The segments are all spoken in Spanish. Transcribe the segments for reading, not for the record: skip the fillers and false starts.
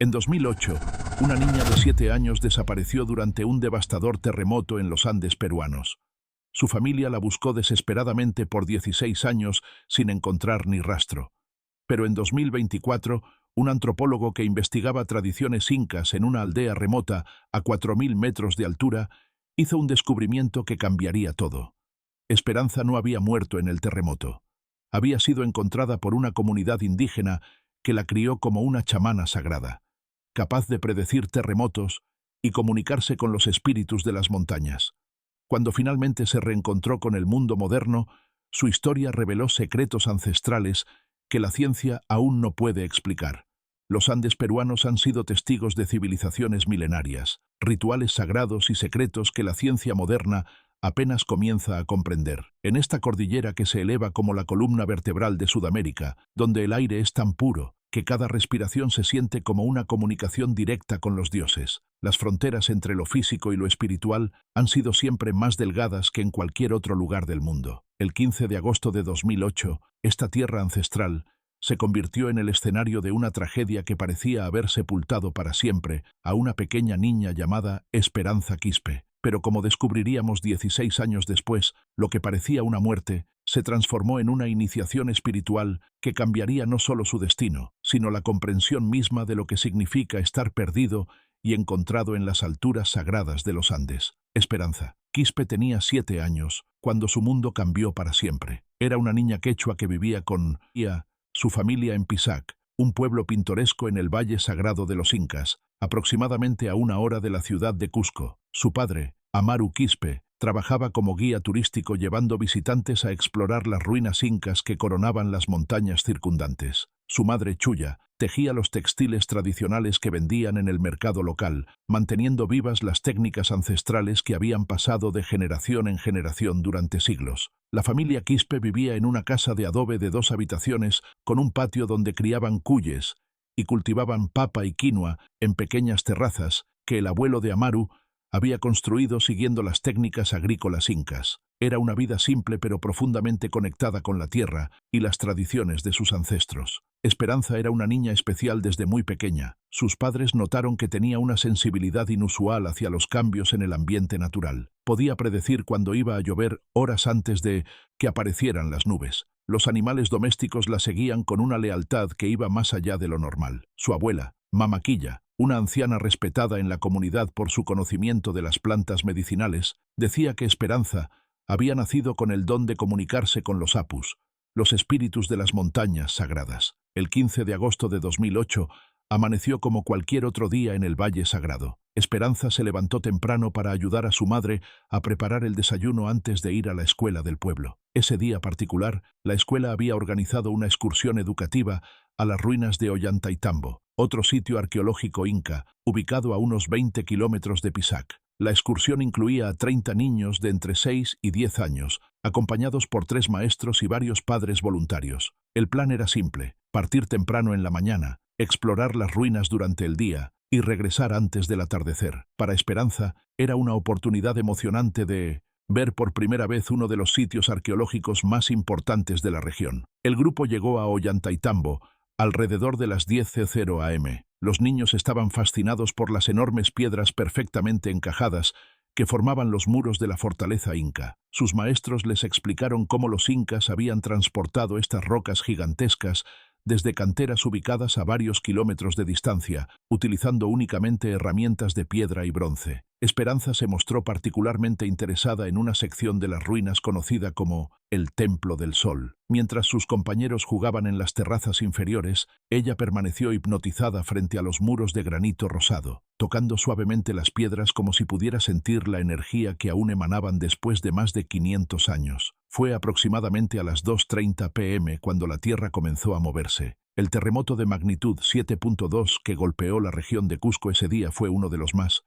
En 2008, una niña de 7 años desapareció durante un devastador terremoto en los Andes peruanos. Su familia la buscó desesperadamente por 16 años sin encontrar ni rastro. Pero en 2024, un antropólogo que investigaba tradiciones incas en una aldea remota a 4.000 metros de altura hizo un descubrimiento que cambiaría todo. Esperanza no había muerto en el terremoto. Había sido encontrada por una comunidad indígena que la crió como una chamana sagrada, capaz de predecir terremotos y comunicarse con los espíritus de las montañas. Cuando finalmente se reencontró con el mundo moderno, su historia reveló secretos ancestrales que la ciencia aún no puede explicar. Los Andes peruanos han sido testigos de civilizaciones milenarias, rituales sagrados y secretos que la ciencia moderna apenas comienza a comprender. En esta cordillera que se eleva como la columna vertebral de Sudamérica, donde el aire es tan puro que cada respiración se siente como una comunicación directa con los dioses, las fronteras entre lo físico y lo espiritual han sido siempre más delgadas que en cualquier otro lugar del mundo. El 15 de agosto de 2008, esta tierra ancestral se convirtió en el escenario de una tragedia que parecía haber sepultado para siempre a una pequeña niña llamada Esperanza Quispe. Pero como descubriríamos 16 años después, lo que parecía una muerte se transformó en una iniciación espiritual que cambiaría no solo su destino, sino la comprensión misma de lo que significa estar perdido y encontrado en las alturas sagradas de los Andes. Esperanza Quispe tenía 7 años cuando su mundo cambió para siempre. Era una niña quechua que vivía con su familia en Pisac, un pueblo pintoresco en el Valle Sagrado de los Incas, aproximadamente a 1 hora de la ciudad de Cusco. Su padre, Amaru Quispe, trabajaba como guía turístico llevando visitantes a explorar las ruinas incas que coronaban las montañas circundantes. Su madre, Chuya, tejía los textiles tradicionales que vendían en el mercado local, manteniendo vivas las técnicas ancestrales que habían pasado de generación en generación durante siglos. La familia Quispe vivía en una casa de adobe de 2 habitaciones con un patio donde criaban cuyes y cultivaban papa y quinoa en pequeñas terrazas que el abuelo de Amaru había construido siguiendo las técnicas agrícolas incas. Era una vida simple pero profundamente conectada con la tierra y las tradiciones de sus ancestros. Esperanza era una niña especial desde muy pequeña. Sus padres notaron que tenía una sensibilidad inusual hacia los cambios en el ambiente natural. Podía predecir cuándo iba a llover horas antes de que aparecieran las nubes. Los animales domésticos la seguían con una lealtad que iba más allá de lo normal. Su abuela, Mamaquilla, una anciana respetada en la comunidad por su conocimiento de las plantas medicinales, decía que Esperanza había nacido con el don de comunicarse con los apus, los espíritus de las montañas sagradas. El 15 de agosto de 2008 amaneció como cualquier otro día en el Valle Sagrado. Esperanza se levantó temprano para ayudar a su madre a preparar el desayuno antes de ir a la escuela del pueblo. Ese día particular, la escuela había organizado una excursión educativa a las ruinas de Ollantaytambo, otro sitio arqueológico inca, ubicado a unos 20 kilómetros de Pisac. La excursión incluía a 30 niños de entre 6 y 10 años, acompañados por 3 maestros y varios padres voluntarios. El plan era simple: partir temprano en la mañana, explorar las ruinas durante el día y regresar antes del atardecer. Para Esperanza, era una oportunidad emocionante de ver por primera vez uno de los sitios arqueológicos más importantes de la región. El grupo llegó a Ollantaytambo alrededor de las 10:00 am. Los niños estaban fascinados por las enormes piedras perfectamente encajadas que formaban los muros de la fortaleza inca. Sus maestros les explicaron cómo los incas habían transportado estas rocas gigantescas desde canteras ubicadas a varios kilómetros de distancia, utilizando únicamente herramientas de piedra y bronce. Esperanza se mostró particularmente interesada en una sección de las ruinas conocida como el Templo del Sol. Mientras sus compañeros jugaban en las terrazas inferiores, ella permaneció hipnotizada frente a los muros de granito rosado, tocando suavemente las piedras como si pudiera sentir la energía que aún emanaban después de más de 500 años. Fue aproximadamente a las 2:30 p.m. cuando la Tierra comenzó a moverse. El terremoto de magnitud 7.2 que golpeó la región de Cusco ese día fue uno de los más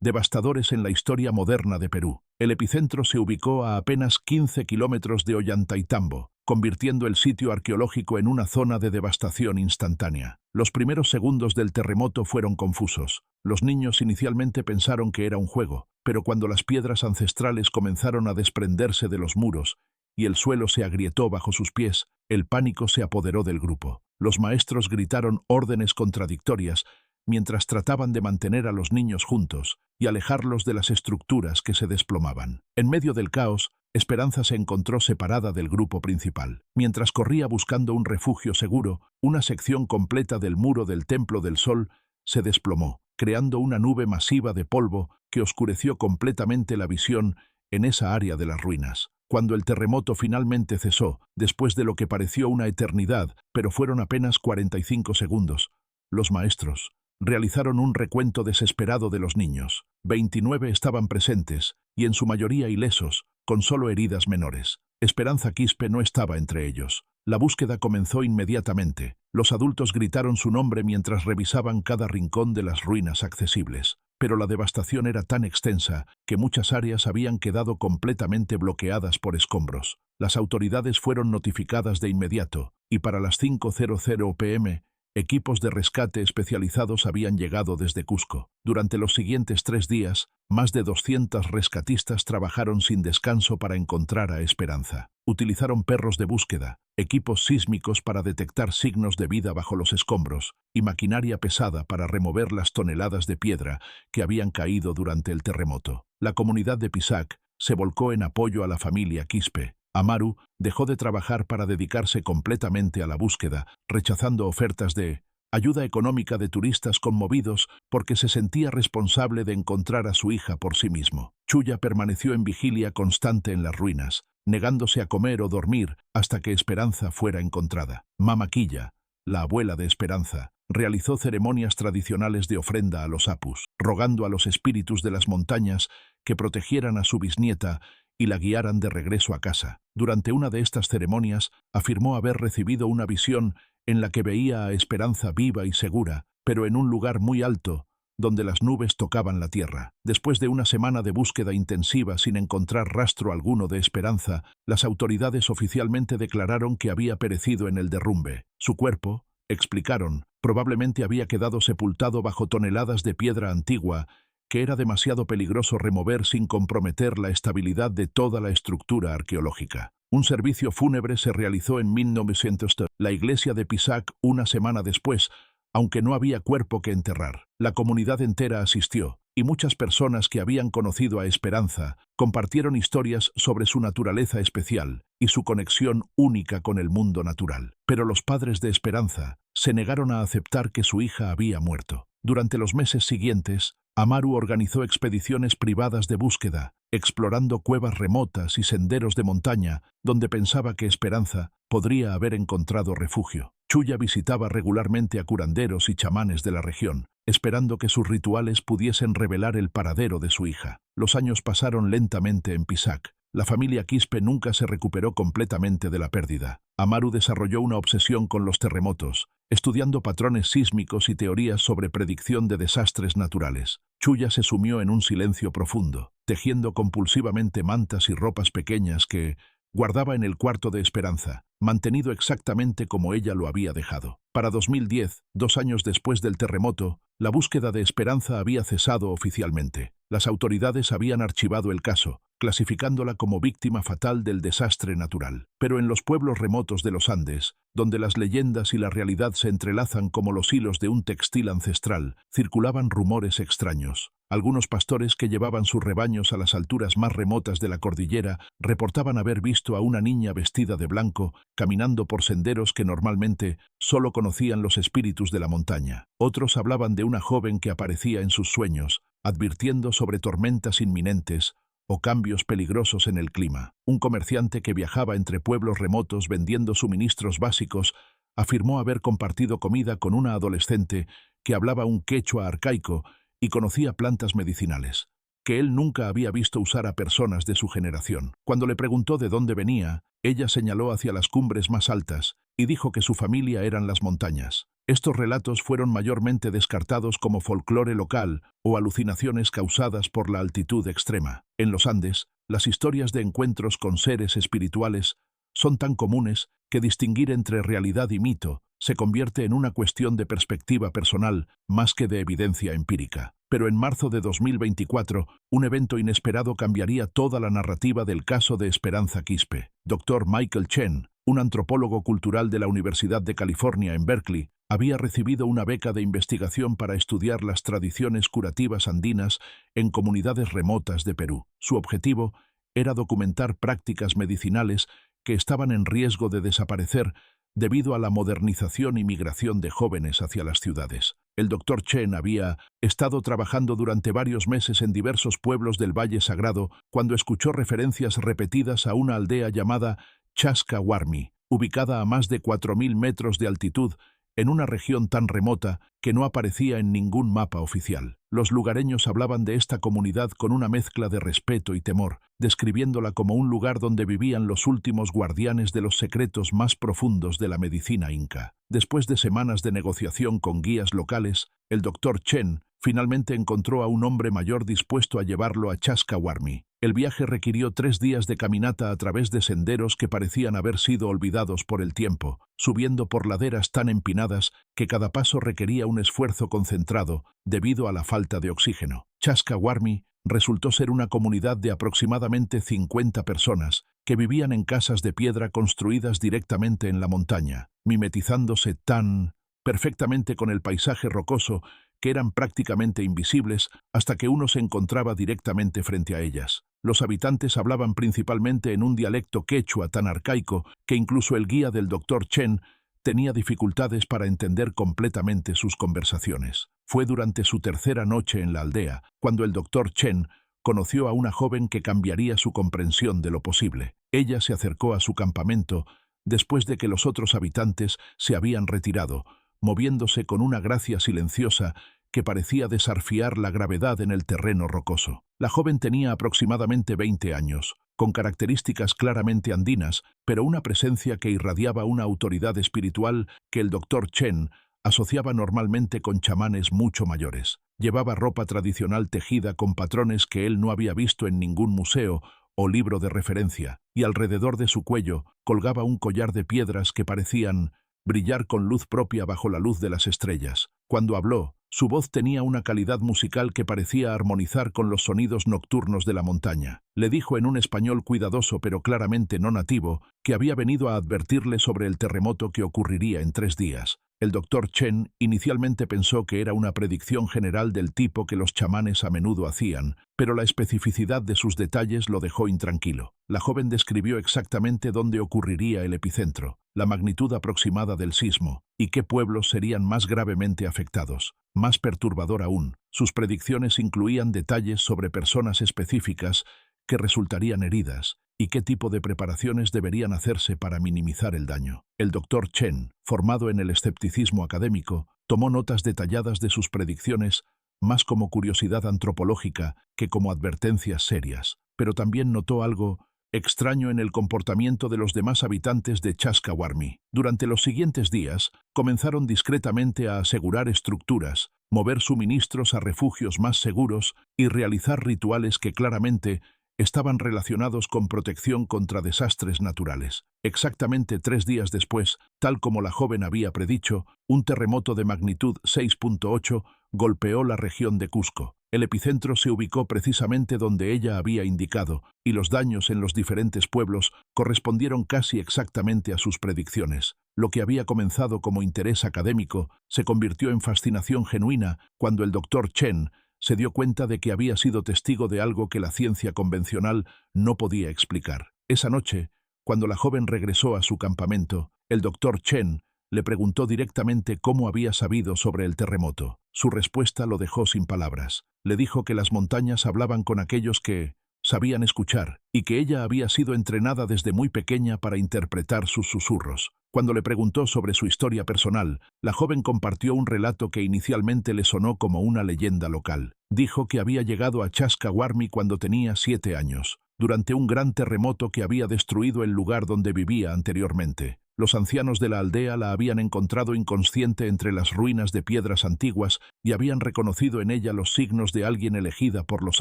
devastadores en la historia moderna de Perú. El epicentro se ubicó a apenas 15 kilómetros de Ollantaytambo, convirtiendo el sitio arqueológico en una zona de devastación instantánea. Los primeros segundos del terremoto fueron confusos. Los niños inicialmente pensaron que era un juego, pero cuando las piedras ancestrales comenzaron a desprenderse de los muros y el suelo se agrietó bajo sus pies, el pánico se apoderó del grupo. Los maestros gritaron órdenes contradictorias, mientras trataban de mantener a los niños juntos y alejarlos de las estructuras que se desplomaban. En medio del caos, Esperanza se encontró separada del grupo principal. Mientras corría buscando un refugio seguro, una sección completa del muro del Templo del Sol se desplomó, creando una nube masiva de polvo que oscureció completamente la visión en esa área de las ruinas. Cuando el terremoto finalmente cesó, después de lo que pareció una eternidad, pero fueron apenas 45 segundos, los maestros realizaron un recuento desesperado de los niños. 29 estaban presentes, y en su mayoría ilesos, con solo heridas menores. Esperanza Quispe no estaba entre ellos. La búsqueda comenzó inmediatamente. Los adultos gritaron su nombre mientras revisaban cada rincón de las ruinas accesibles. Pero la devastación era tan extensa que muchas áreas habían quedado completamente bloqueadas por escombros. Las autoridades fueron notificadas de inmediato, y para las 5:00 p.m., equipos de rescate especializados habían llegado desde Cusco. Durante los siguientes 3 días, más de 200 rescatistas trabajaron sin descanso para encontrar a Esperanza. Utilizaron perros de búsqueda, equipos sísmicos para detectar signos de vida bajo los escombros y maquinaria pesada para remover las toneladas de piedra que habían caído durante el terremoto. La comunidad de Pisac se volcó en apoyo a la familia Quispe. Amaru dejó de trabajar para dedicarse completamente a la búsqueda, rechazando ofertas de ayuda económica de turistas conmovidos porque se sentía responsable de encontrar a su hija por sí mismo. Chuya permaneció en vigilia constante en las ruinas, negándose a comer o dormir hasta que Esperanza fuera encontrada. Mama Quilla, la abuela de Esperanza, realizó ceremonias tradicionales de ofrenda a los apus, rogando a los espíritus de las montañas que protegieran a su bisnieta y la guiaran de regreso a casa. Durante una de estas ceremonias, afirmó haber recibido una visión en la que veía a Esperanza viva y segura, pero en un lugar muy alto, donde las nubes tocaban la tierra. Después de una semana de búsqueda intensiva sin encontrar rastro alguno de Esperanza, las autoridades oficialmente declararon que había perecido en el derrumbe. Su cuerpo, explicaron, probablemente había quedado sepultado bajo toneladas de piedra antigua, que era demasiado peligroso remover sin comprometer la estabilidad de toda la estructura arqueológica. Un servicio fúnebre se realizó en 1900. La iglesia de Pisac una semana después, aunque no había cuerpo que enterrar. La comunidad entera asistió, y muchas personas que habían conocido a Esperanza compartieron historias sobre su naturaleza especial y su conexión única con el mundo natural. Pero los padres de Esperanza se negaron a aceptar que su hija había muerto. Durante los meses siguientes, Amaru organizó expediciones privadas de búsqueda, explorando cuevas remotas y senderos de montaña donde pensaba que Esperanza podría haber encontrado refugio. Chuya visitaba regularmente a curanderos y chamanes de la región, esperando que sus rituales pudiesen revelar el paradero de su hija. Los años pasaron lentamente en Pisac. La familia Quispe nunca se recuperó completamente de la pérdida. Amaru desarrolló una obsesión con los terremotos, estudiando patrones sísmicos y teorías sobre predicción de desastres naturales. Chuya se sumió en un silencio profundo, tejiendo compulsivamente mantas y ropas pequeñas que guardaba en el cuarto de Esperanza, mantenido exactamente como ella lo había dejado. Para 2010, 2 años después del terremoto, la búsqueda de Esperanza había cesado oficialmente. Las autoridades habían archivado el caso, clasificándola como víctima fatal del desastre natural. Pero en los pueblos remotos de los Andes, donde las leyendas y la realidad se entrelazan como los hilos de un textil ancestral, circulaban rumores extraños. Algunos pastores que llevaban sus rebaños a las alturas más remotas de la cordillera reportaban haber visto a una niña vestida de blanco caminando por senderos que normalmente solo conocían los espíritus de la montaña. Otros hablaban de una joven que aparecía en sus sueños, advirtiendo sobre tormentas inminentes o cambios peligrosos en el clima. Un comerciante que viajaba entre pueblos remotos vendiendo suministros básicos afirmó haber compartido comida con una adolescente que hablaba un quechua arcaico y conocía plantas medicinales, que él nunca había visto usar a personas de su generación. Cuando le preguntó de dónde venía, ella señaló hacia las cumbres más altas y dijo que su familia eran las montañas. Estos relatos fueron mayormente descartados como folclore local o alucinaciones causadas por la altitud extrema. En los Andes, las historias de encuentros con seres espirituales son tan comunes que distinguir entre realidad y mito se convierte en una cuestión de perspectiva personal más que de evidencia empírica. Pero en marzo de 2024, un evento inesperado cambiaría toda la narrativa del caso de Esperanza Quispe. Dr. Michael Chen, un antropólogo cultural de la Universidad de California en Berkeley, había recibido una beca de investigación para estudiar las tradiciones curativas andinas en comunidades remotas de Perú. Su objetivo era documentar prácticas medicinales que estaban en riesgo de desaparecer debido a la modernización y migración de jóvenes hacia las ciudades. El Dr. Chen había estado trabajando durante varios meses en diversos pueblos del Valle Sagrado cuando escuchó referencias repetidas a una aldea llamada Chascahuarmi, ubicada a más de 4.000 metros de altitud, en una región tan remota que no aparecía en ningún mapa oficial. Los lugareños hablaban de esta comunidad con una mezcla de respeto y temor, describiéndola como un lugar donde vivían los últimos guardianes de los secretos más profundos de la medicina inca. Después de semanas de negociación con guías locales, el Dr. Chen finalmente encontró a un hombre mayor dispuesto a llevarlo a Chascahuarmi. El viaje requirió 3 días de caminata a través de senderos que parecían haber sido olvidados por el tiempo, subiendo por laderas tan empinadas que cada paso requería un esfuerzo concentrado debido a la falta de oxígeno. Chascahuarmi resultó ser una comunidad de aproximadamente 50 personas que vivían en casas de piedra construidas directamente en la montaña, mimetizándose tan perfectamente con el paisaje rocoso que eran prácticamente invisibles hasta que uno se encontraba directamente frente a ellas. Los habitantes hablaban principalmente en un dialecto quechua tan arcaico que incluso el guía del Dr. Chen tenía dificultades para entender completamente sus conversaciones. Fue durante su tercera noche en la aldea cuando el Dr. Chen conoció a una joven que cambiaría su comprensión de lo posible. Ella se acercó a su campamento después de que los otros habitantes se habían retirado, moviéndose con una gracia silenciosa que parecía desarfiar la gravedad en el terreno rocoso. La joven tenía aproximadamente 20 años, con características claramente andinas, pero una presencia que irradiaba una autoridad espiritual que el Dr. Chen asociaba normalmente con chamanes mucho mayores. Llevaba ropa tradicional tejida con patrones que él no había visto en ningún museo o libro de referencia, y alrededor de su cuello colgaba un collar de piedras que parecían brillar con luz propia bajo la luz de las estrellas. Cuando habló, su voz tenía una calidad musical que parecía armonizar con los sonidos nocturnos de la montaña. Le dijo en un español cuidadoso pero claramente no nativo que había venido a advertirle sobre el terremoto que ocurriría en 3 días. El Dr. Chen inicialmente pensó que era una predicción general del tipo que los chamanes a menudo hacían, pero la especificidad de sus detalles lo dejó intranquilo. La joven describió exactamente dónde ocurriría el epicentro, la magnitud aproximada del sismo y qué pueblos serían más gravemente afectados. Más perturbador aún, sus predicciones incluían detalles sobre personas específicas que resultarían heridas y qué tipo de preparaciones deberían hacerse para minimizar el daño. El Dr. Chen, formado en el escepticismo académico, tomó notas detalladas de sus predicciones más como curiosidad antropológica que como advertencias serias, pero también notó algo extraño en el comportamiento de los demás habitantes de Chascahuarmi. Durante los siguientes días, comenzaron discretamente a asegurar estructuras, mover suministros a refugios más seguros y realizar rituales que claramente estaban relacionados con protección contra desastres naturales. Exactamente 3 días después, tal como la joven había predicho, un terremoto de magnitud 6.8 golpeó la región de Cusco. El epicentro se ubicó precisamente donde ella había indicado, y los daños en los diferentes pueblos correspondieron casi exactamente a sus predicciones. Lo que había comenzado como interés académico se convirtió en fascinación genuina cuando el Dr. Chen se dio cuenta de que había sido testigo de algo que la ciencia convencional no podía explicar. Esa noche, cuando la joven regresó a su campamento, el Dr. Chen le preguntó directamente cómo había sabido sobre el terremoto. Su respuesta lo dejó sin palabras. Le dijo que las montañas hablaban con aquellos que sabían escuchar y que ella había sido entrenada desde muy pequeña para interpretar sus susurros. Cuando le preguntó sobre su historia personal, la joven compartió un relato que inicialmente le sonó como una leyenda local. Dijo que había llegado a Chascahuarmi cuando tenía 7 años, durante un gran terremoto que había destruido el lugar donde vivía anteriormente. Los ancianos de la aldea la habían encontrado inconsciente entre las ruinas de piedras antiguas y habían reconocido en ella los signos de alguien elegida por los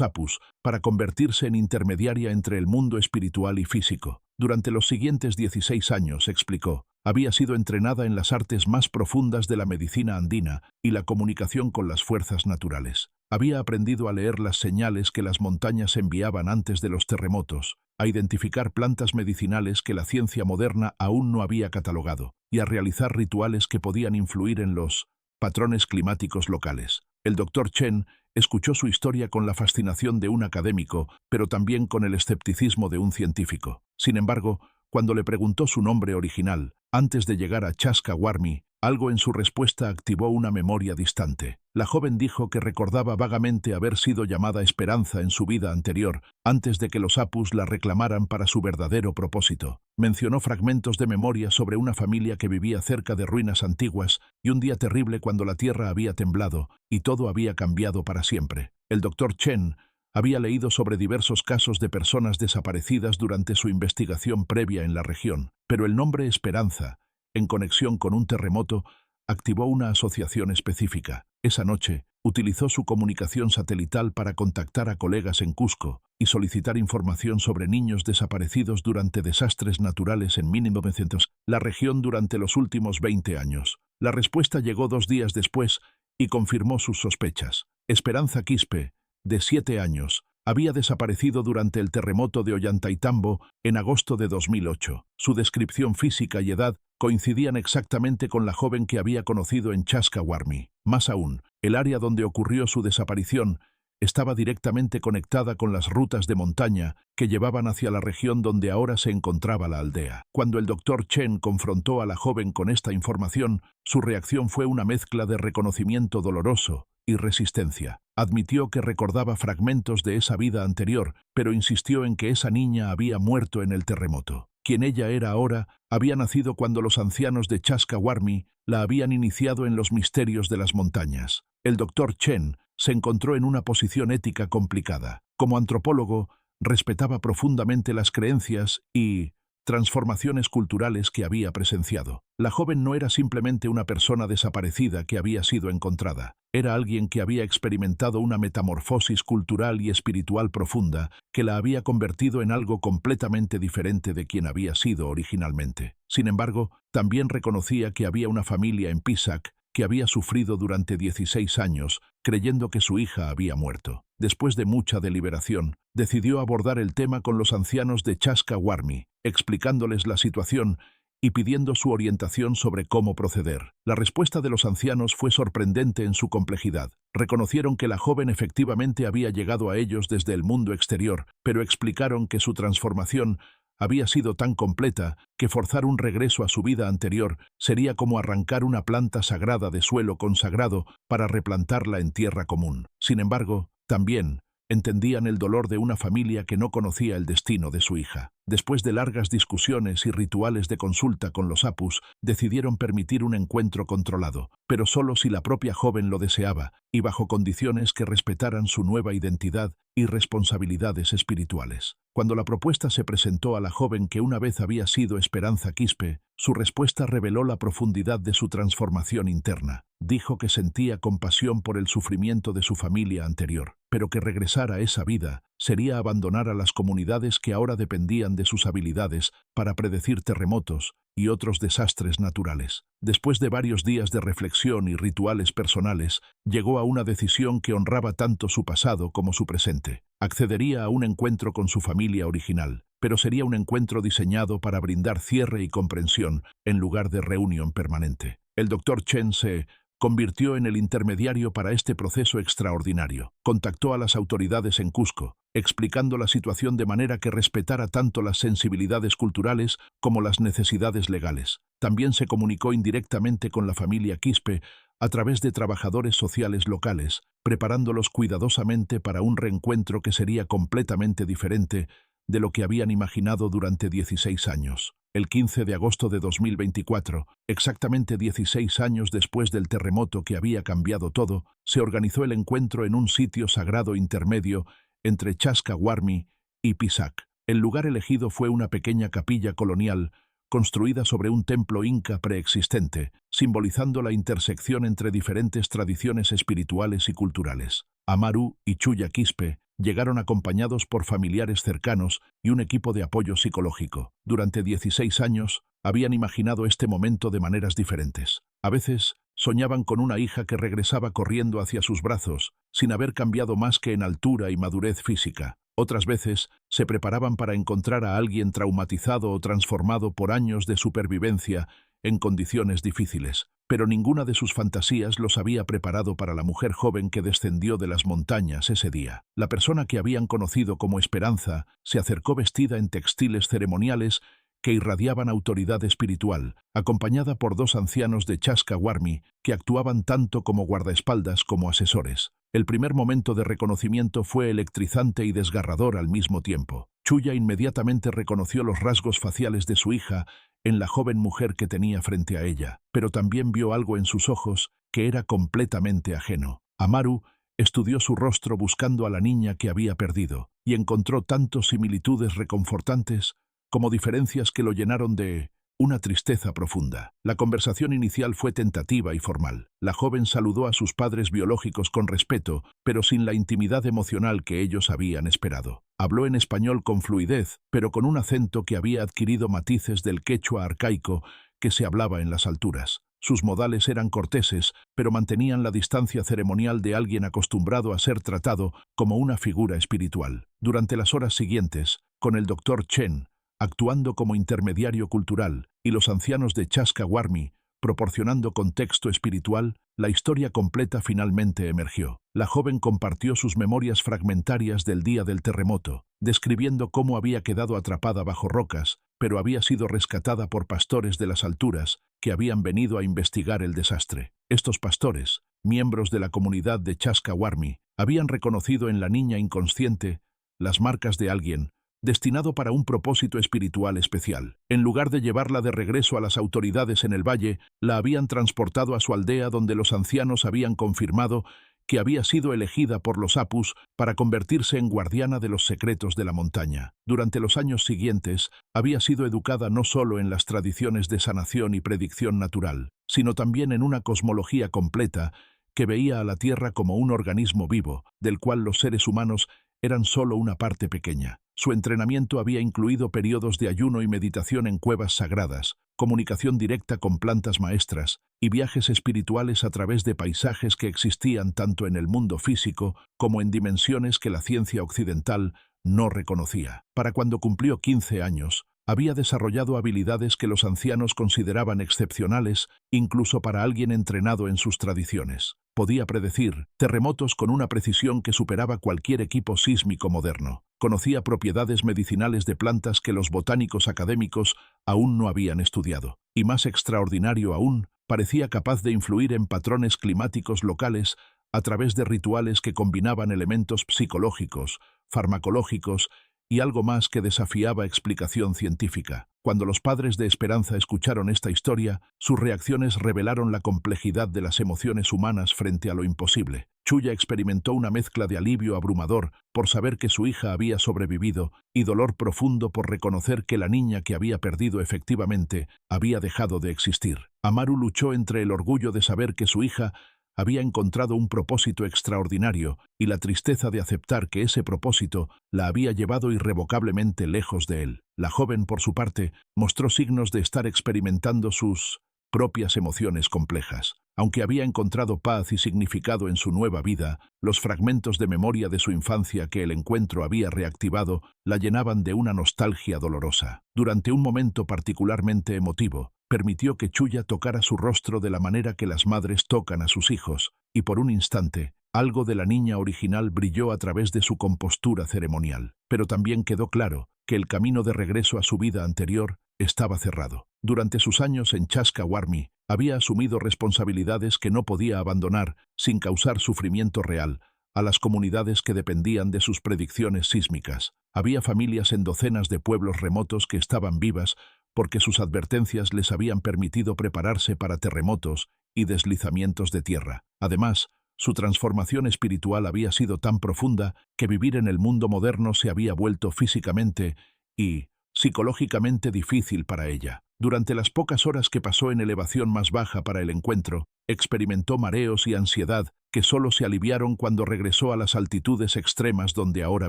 apus para convertirse en intermediaria entre el mundo espiritual y físico. Durante los siguientes 16 años, explicó, había sido entrenada en las artes más profundas de la medicina andina y la comunicación con las fuerzas naturales. Había aprendido a leer las señales que las montañas enviaban antes de los terremotos a identificar plantas medicinales que la ciencia moderna aún no había catalogado, y a realizar rituales que podían influir en los patrones climáticos locales. El Dr. Chen escuchó su historia con la fascinación de un académico, pero también con el escepticismo de un científico. Sin embargo, cuando le preguntó su nombre original, antes de llegar a Chaska Warmi, algo en su respuesta activó una memoria distante. La joven dijo que recordaba vagamente haber sido llamada Esperanza en su vida anterior, antes de que los Apus la reclamaran para su verdadero propósito. Mencionó fragmentos de memoria sobre una familia que vivía cerca de ruinas antiguas y un día terrible cuando la tierra había temblado y todo había cambiado para siempre. El Dr. Chen había leído sobre diversos casos de personas desaparecidas durante su investigación previa en la región, pero el nombre Esperanza, en conexión con un terremoto, activó una asociación específica. Esa noche, utilizó su comunicación satelital para contactar a colegas en Cusco y solicitar información sobre niños desaparecidos durante desastres naturales en 1900, la región durante los últimos 20 años. La respuesta llegó 2 días después y confirmó sus sospechas. Esperanza Quispe, de 7 años, había desaparecido durante el terremoto de Ollantaytambo en agosto de 2008. Su descripción física y edad coincidían exactamente con la joven que había conocido en Chaska Warmi. Más aún, el área donde ocurrió su desaparición estaba directamente conectada con las rutas de montaña que llevaban hacia la región donde ahora se encontraba la aldea. Cuando el Dr. Chen confrontó a la joven con esta información, su reacción fue una mezcla de reconocimiento doloroso y resistencia. Admitió que recordaba fragmentos de esa vida anterior, pero insistió en que esa niña había muerto en el terremoto. Quien ella era ahora había nacido cuando los ancianos de Chaska Warmi la habían iniciado en los misterios de las montañas. El Dr. Chen se encontró en una posición ética complicada. Como antropólogo, respetaba profundamente las creencias y transformaciones culturales que había presenciado. La joven no era simplemente una persona desaparecida que había sido encontrada. Era alguien que había experimentado una metamorfosis cultural y espiritual profunda que la había convertido en algo completamente diferente de quien había sido originalmente. Sin embargo, también reconocía que había una familia en Pisac que había sufrido durante 16 años, creyendo que su hija había muerto. Después de mucha deliberación, decidió abordar el tema con los ancianos de Chaska Warmi, explicándoles la situación y pidiendo su orientación sobre cómo proceder. La respuesta de los ancianos fue sorprendente en su complejidad. Reconocieron que la joven efectivamente había llegado a ellos desde el mundo exterior, pero explicaron que su transformación había sido tan completa que forzar un regreso a su vida anterior sería como arrancar una planta sagrada de suelo consagrado para replantarla en tierra común. Sin embargo, también entendían el dolor de una familia que no conocía el destino de su hija. Después de largas discusiones y rituales de consulta con los Apus, decidieron permitir un encuentro controlado, pero solo si la propia joven lo deseaba y bajo condiciones que respetaran su nueva identidad y responsabilidades espirituales. Cuando la propuesta se presentó a la joven que una vez había sido Esperanza Quispe, su respuesta reveló la profundidad de su transformación interna. Dijo que sentía compasión por el sufrimiento de su familia anterior, pero que regresar a esa vida sería abandonar a las comunidades que ahora dependían de sus habilidades para predecir terremotos y otros desastres naturales. Después de varios días de reflexión y rituales personales, llegó a una decisión que honraba tanto su pasado como su presente. Accedería a un encuentro con su familia original, pero sería un encuentro diseñado para brindar cierre y comprensión en lugar de reunión permanente. El Dr. Chen se convirtió en el intermediario para este proceso extraordinario. Contactó a las autoridades en Cusco, explicando la situación de manera que respetara tanto las sensibilidades culturales como las necesidades legales. También se comunicó indirectamente con la familia Quispe a través de trabajadores sociales locales, preparándolos cuidadosamente para un reencuentro que sería completamente diferente de lo que habían imaginado durante 16 años. El 15 de agosto de 2024, exactamente 16 años después del terremoto que había cambiado todo, se organizó el encuentro en un sitio sagrado intermedio entre Chaska Warmi y Pisac. El lugar elegido fue una pequeña capilla colonial construida sobre un templo inca preexistente, simbolizando la intersección entre diferentes tradiciones espirituales y culturales. Amaru y Chuya Quispe llegaron acompañados por familiares cercanos y un equipo de apoyo psicológico. Durante 16 años, habían imaginado este momento de maneras diferentes. A veces, soñaban con una hija que regresaba corriendo hacia sus brazos, sin haber cambiado más que en altura y madurez física. Otras veces, se preparaban para encontrar a alguien traumatizado o transformado por años de supervivencia en condiciones difíciles. Pero ninguna de sus fantasías los había preparado para la mujer joven que descendió de las montañas ese día. La persona que habían conocido como Esperanza se acercó vestida en textiles ceremoniales que irradiaban autoridad espiritual, acompañada por 2 ancianos de Chaska Warmi que actuaban tanto como guardaespaldas como asesores. El primer momento de reconocimiento fue electrizante y desgarrador al mismo tiempo. Chuya inmediatamente reconoció los rasgos faciales de su hija en la joven mujer que tenía frente a ella, pero también vio algo en sus ojos que era completamente ajeno. Amaru estudió su rostro buscando a la niña que había perdido, y encontró tanto similitudes reconfortantes como diferencias que lo llenaron de una tristeza profunda. La conversación inicial fue tentativa y formal. La joven saludó a sus padres biológicos con respeto, pero sin la intimidad emocional que ellos habían esperado. Habló en español con fluidez, pero con un acento que había adquirido matices del quechua arcaico que se hablaba en las alturas. Sus modales eran corteses, pero mantenían la distancia ceremonial de alguien acostumbrado a ser tratado como una figura espiritual. Durante las horas siguientes, con el doctor Chen actuando como intermediario cultural, y los ancianos de Chaska Warmi proporcionando contexto espiritual, la historia completa finalmente emergió. La joven compartió sus memorias fragmentarias del día del terremoto, describiendo cómo había quedado atrapada bajo rocas, pero había sido rescatada por pastores de las alturas que habían venido a investigar el desastre. Estos pastores, miembros de la comunidad de Chaska Warmi, habían reconocido en la niña inconsciente las marcas de alguien destinado para un propósito espiritual especial. En lugar de llevarla de regreso a las autoridades en el valle, la habían transportado a su aldea donde los ancianos habían confirmado que había sido elegida por los Apus para convertirse en guardiana de los secretos de la montaña. Durante los años siguientes, había sido educada no solo en las tradiciones de sanación y predicción natural, sino también en una cosmología completa que veía a la Tierra como un organismo vivo, del cual los seres humanos eran solo una parte pequeña. Su entrenamiento había incluido periodos de ayuno y meditación en cuevas sagradas, comunicación directa con plantas maestras y viajes espirituales a través de paisajes que existían tanto en el mundo físico como en dimensiones que la ciencia occidental no reconocía. Para cuando cumplió 15 años, había desarrollado habilidades que los ancianos consideraban excepcionales, incluso para alguien entrenado en sus tradiciones. Podía predecir terremotos con una precisión que superaba cualquier equipo sísmico moderno. Conocía propiedades medicinales de plantas que los botánicos académicos aún no habían estudiado. Y más extraordinario aún, parecía capaz de influir en patrones climáticos locales a través de rituales que combinaban elementos psicológicos, farmacológicos y algo más que desafiaba explicación científica. Cuando los padres de Esperanza escucharon esta historia, sus reacciones revelaron la complejidad de las emociones humanas frente a lo imposible. Chuya experimentó una mezcla de alivio abrumador por saber que su hija había sobrevivido y dolor profundo por reconocer que la niña que había perdido efectivamente había dejado de existir. Amaru luchó entre el orgullo de saber que su hija había encontrado un propósito extraordinario y la tristeza de aceptar que ese propósito la había llevado irrevocablemente lejos de él. La joven, por su parte, mostró signos de estar experimentando sus propias emociones complejas. Aunque había encontrado paz y significado en su nueva vida, los fragmentos de memoria de su infancia que el encuentro había reactivado la llenaban de una nostalgia dolorosa. Durante un momento particularmente emotivo, permitió que Chuya tocara su rostro de la manera que las madres tocan a sus hijos, y por un instante, algo de la niña original brilló a través de su compostura ceremonial. Pero también quedó claro que el camino de regreso a su vida anterior estaba cerrado. Durante sus años en Chaska Warmi, había asumido responsabilidades que no podía abandonar sin causar sufrimiento real a las comunidades que dependían de sus predicciones sísmicas. Había familias en docenas de pueblos remotos que estaban vivas porque sus advertencias les habían permitido prepararse para terremotos y deslizamientos de tierra. Además, su transformación espiritual había sido tan profunda que vivir en el mundo moderno se había vuelto físicamente y psicológicamente difícil para ella. Durante las pocas horas que pasó en elevación más baja para el encuentro, experimentó mareos y ansiedad que solo se aliviaron cuando regresó a las altitudes extremas donde ahora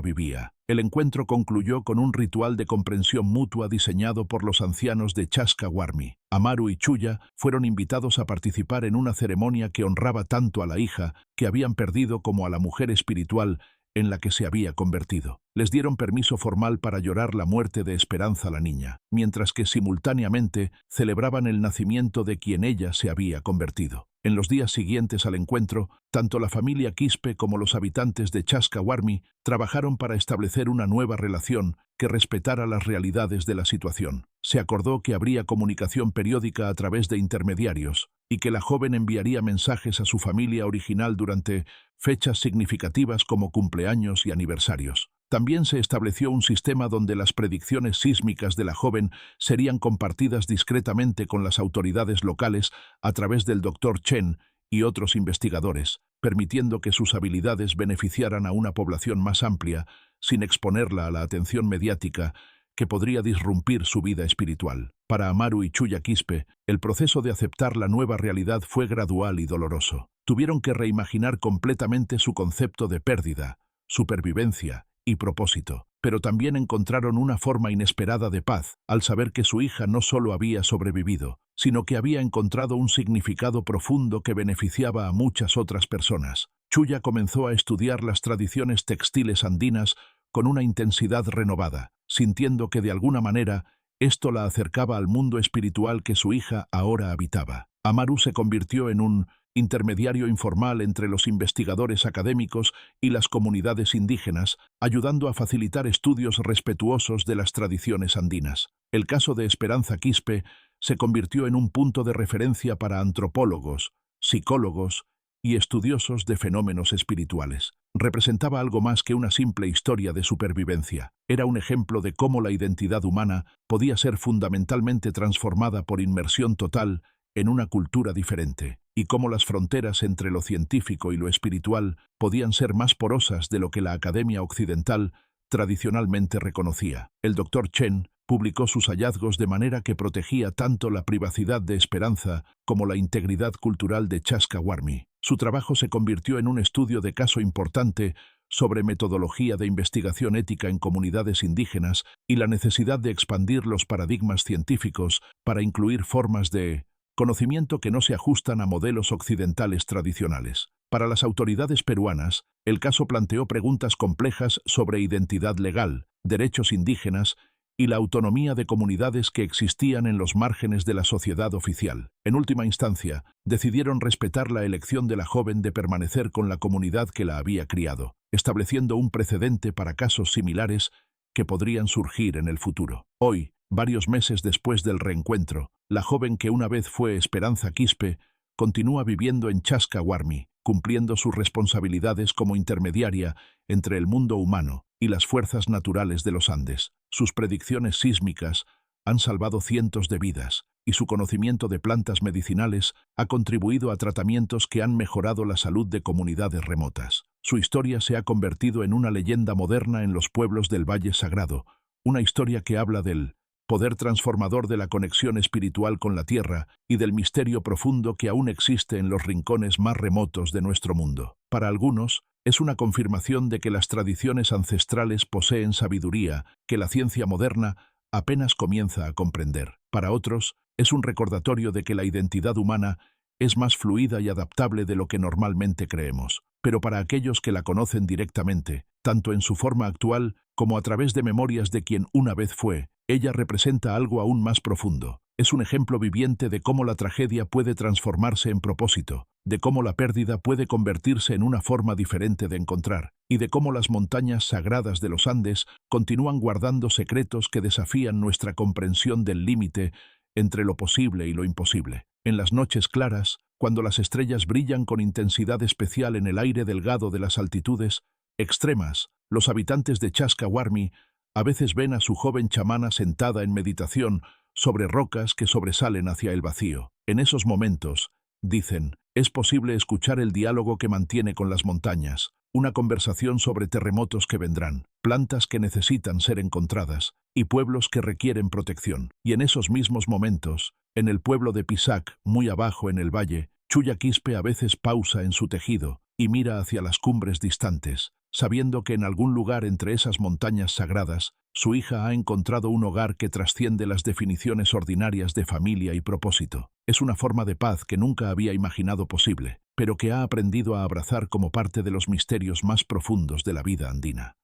vivía. El encuentro concluyó con un ritual de comprensión mutua diseñado por los ancianos de Chaska Warmi. Amaru y Chuya fueron invitados a participar en una ceremonia que honraba tanto a la hija que habían perdido como a la mujer espiritual en la que se había convertido. Les dieron permiso formal para llorar la muerte de Esperanza la niña, mientras que simultáneamente celebraban el nacimiento de quien ella se había convertido. En los días siguientes al encuentro, tanto la familia Quispe como los habitantes de Chaska Warmi trabajaron para establecer una nueva relación que respetara las realidades de la situación. Se acordó que habría comunicación periódica a través de intermediarios y que la joven enviaría mensajes a su familia original durante fechas significativas como cumpleaños y aniversarios. También se estableció un sistema donde las predicciones sísmicas de la joven serían compartidas discretamente con las autoridades locales a través del Dr. Chen y otros investigadores, permitiendo que sus habilidades beneficiaran a una población más amplia, sin exponerla a la atención mediática que podría disrumpir su vida espiritual. Para Amaru y Chuya Quispe, el proceso de aceptar la nueva realidad fue gradual y doloroso. Tuvieron que reimaginar completamente su concepto de pérdida, supervivencia y propósito, pero también encontraron una forma inesperada de paz al saber que su hija no solo había sobrevivido, sino que había encontrado un significado profundo que beneficiaba a muchas otras personas. Chuya comenzó a estudiar las tradiciones textiles andinas con una intensidad renovada, sintiendo que de alguna manera esto la acercaba al mundo espiritual que su hija ahora habitaba. Amaru se convirtió en un intermediario informal entre los investigadores académicos y las comunidades indígenas, ayudando a facilitar estudios respetuosos de las tradiciones andinas. El caso de Esperanza Quispe se convirtió en un punto de referencia para antropólogos, psicólogos y estudiosos de fenómenos espirituales. Representaba algo más que una simple historia de supervivencia. Era un ejemplo de cómo la identidad humana podía ser fundamentalmente transformada por inmersión total en una cultura diferente, y cómo las fronteras entre lo científico y lo espiritual podían ser más porosas de lo que la Academia Occidental tradicionalmente reconocía. El Dr. Chen publicó sus hallazgos de manera que protegía tanto la privacidad de Esperanza como la integridad cultural de Chaska Warmi. Su trabajo se convirtió en un estudio de caso importante sobre metodología de investigación ética en comunidades indígenas y la necesidad de expandir los paradigmas científicos para incluir formas de conocimiento que no se ajustan a modelos occidentales tradicionales. Para las autoridades peruanas, el caso planteó preguntas complejas sobre identidad legal, derechos indígenas y la autonomía de comunidades que existían en los márgenes de la sociedad oficial. En última instancia, decidieron respetar la elección de la joven de permanecer con la comunidad que la había criado, estableciendo un precedente para casos similares que podrían surgir en el futuro. Hoy, varios meses después del reencuentro, la joven que una vez fue Esperanza Quispe continúa viviendo en Chaska Warmi, cumpliendo sus responsabilidades como intermediaria entre el mundo humano y las fuerzas naturales de los Andes. Sus predicciones sísmicas han salvado cientos de vidas, y su conocimiento de plantas medicinales ha contribuido a tratamientos que han mejorado la salud de comunidades remotas. Su historia se ha convertido en una leyenda moderna en los pueblos del Valle Sagrado, una historia que habla del poder transformador de la conexión espiritual con la tierra y del misterio profundo que aún existe en los rincones más remotos de nuestro mundo. Para algunos, es una confirmación de que las tradiciones ancestrales poseen sabiduría que la ciencia moderna apenas comienza a comprender. Para otros, es un recordatorio de que la identidad humana es más fluida y adaptable de lo que normalmente creemos. Pero para aquellos que la conocen directamente, tanto en su forma actual como a través de memorias de quien una vez fue, ella representa algo aún más profundo. Es un ejemplo viviente de cómo la tragedia puede transformarse en propósito, de cómo la pérdida puede convertirse en una forma diferente de encontrar, y de cómo las montañas sagradas de los Andes continúan guardando secretos que desafían nuestra comprensión del límite entre lo posible y lo imposible. En las noches claras, cuando las estrellas brillan con intensidad especial en el aire delgado de las altitudes extremas, los habitantes de Chaska Warmi a veces ven a su joven chamana sentada en meditación sobre rocas que sobresalen hacia el vacío. En esos momentos, dicen, es posible escuchar el diálogo que mantiene con las montañas, una conversación sobre terremotos que vendrán, plantas que necesitan ser encontradas y pueblos que requieren protección. Y en esos mismos momentos, en el pueblo de Pisac, muy abajo en el valle, Chuya Quispe a veces pausa en su tejido y mira hacia las cumbres distantes, sabiendo que en algún lugar entre esas montañas sagradas, su hija ha encontrado un hogar que trasciende las definiciones ordinarias de familia y propósito. Es una forma de paz que nunca había imaginado posible, pero que ha aprendido a abrazar como parte de los misterios más profundos de la vida andina.